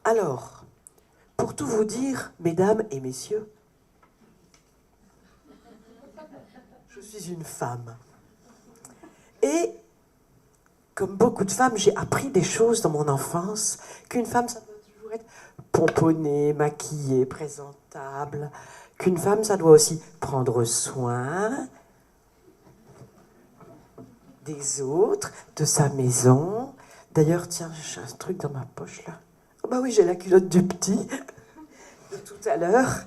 Alors, pour tout vous dire, mesdames et messieurs, je suis une femme. Et, comme beaucoup de femmes, j'ai appris des choses dans mon enfance qu'une femme, ça doit toujours être pomponnée, maquillée, présentable. Qu'une femme, ça doit aussi prendre soin des autres, de sa maison. D'ailleurs, tiens, j'ai un truc dans ma poche là. Oh bah oui, j'ai la culotte du petit de tout à l'heure.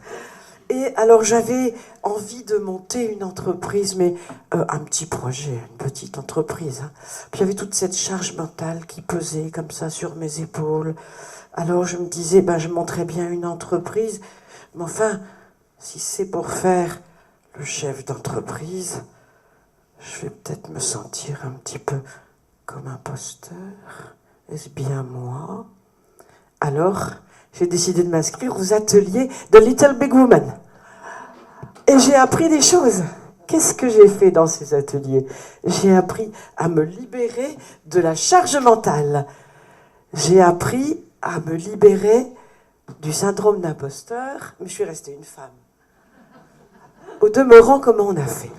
Et alors j'avais envie de monter une entreprise, mais un petit projet, une petite entreprise. Hein. Puis il y avait toute cette charge mentale qui pesait comme ça sur mes épaules. Alors je me disais, ben, je monterais bien une entreprise, mais enfin, si c'est pour faire le chef d'entreprise, je vais peut-être me sentir un petit peu comme imposteur. Est-ce bien moi? Alors, j'ai décidé de m'inscrire aux ateliers de Little Big Woman. Et j'ai appris des choses. Qu'est-ce que j'ai fait dans ces ateliers? J'ai appris à me libérer de la charge mentale. J'ai appris à me libérer du syndrome d'imposteur, mais je suis restée une femme. Au demeurant, comment on a fait?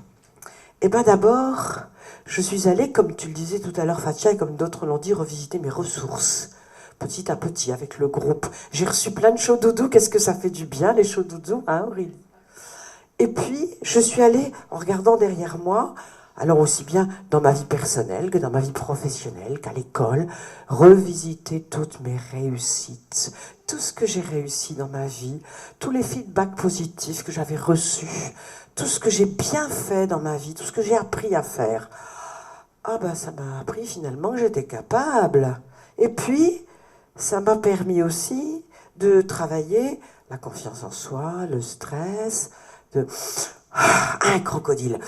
Eh bien d'abord, je suis allée, comme tu le disais tout à l'heure, Fatia, et comme d'autres l'ont dit, revisiter mes ressources. Petit à petit, avec le groupe. J'ai reçu plein de chauds doudous. Qu'est-ce que ça fait du bien, les chauds doudous, hein, Aurélie? Et puis, je suis allée, en regardant derrière moi, alors aussi bien dans ma vie personnelle que dans ma vie professionnelle, qu'à l'école, revisiter toutes mes réussites, tout ce que j'ai réussi dans ma vie, tous les feedbacks positifs que j'avais reçus, tout ce que j'ai bien fait dans ma vie, tout ce que j'ai appris à faire. Ah ben, ça m'a appris finalement que j'étais capable. Et puis, ça m'a permis aussi de travailler la confiance en soi, le stress, de un crocodile,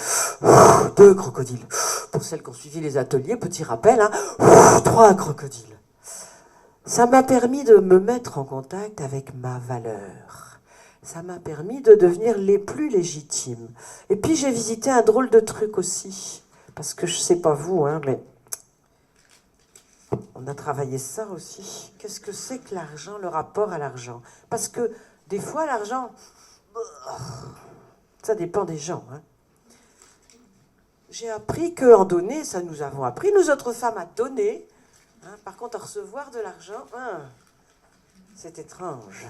deux crocodiles. Pour celles qui ont suivi les ateliers, petit rappel, hein, trois crocodiles. Ça m'a permis de me mettre en contact avec ma valeur. Ça m'a permis de devenir les plus légitimes. Et puis j'ai visité un drôle de truc aussi. Parce que je sais pas vous, hein, mais on a travaillé ça aussi. Qu'est-ce que c'est que l'argent, le rapport à l'argent? Parce que des fois, l'argent, ça dépend des gens. Hein. J'ai appris qu'en donner, ça nous avons appris, nous autres femmes, à donner. Hein, par contre, à recevoir de l'argent, hein, c'est étrange.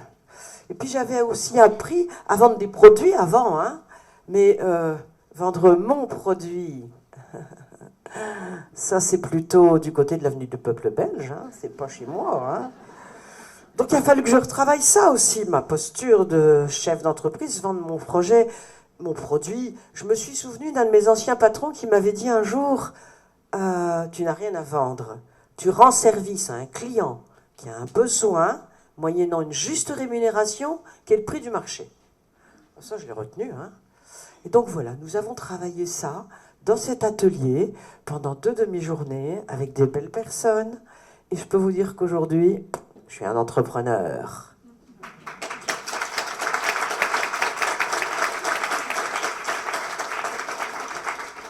Et puis j'avais aussi appris à vendre des produits avant, hein, mais vendre mon produit, ça c'est plutôt du côté de l'avenue du peuple belge, hein, c'est pas chez moi. Hein. Donc il a fallu que je retravaille ça aussi, ma posture de chef d'entreprise, vendre mon projet, mon produit. Je me suis souvenu d'un de mes anciens patrons qui m'avait dit un jour, tu n'as rien à vendre, tu rends service à un client qui a un besoin, moyennant une juste rémunération, qui est le prix du marché. Ça, je l'ai retenu. Hein. Et donc voilà, nous avons travaillé ça dans cet atelier pendant 2 demi-journées avec des belles personnes. Et je peux vous dire qu'aujourd'hui, je suis un entrepreneur.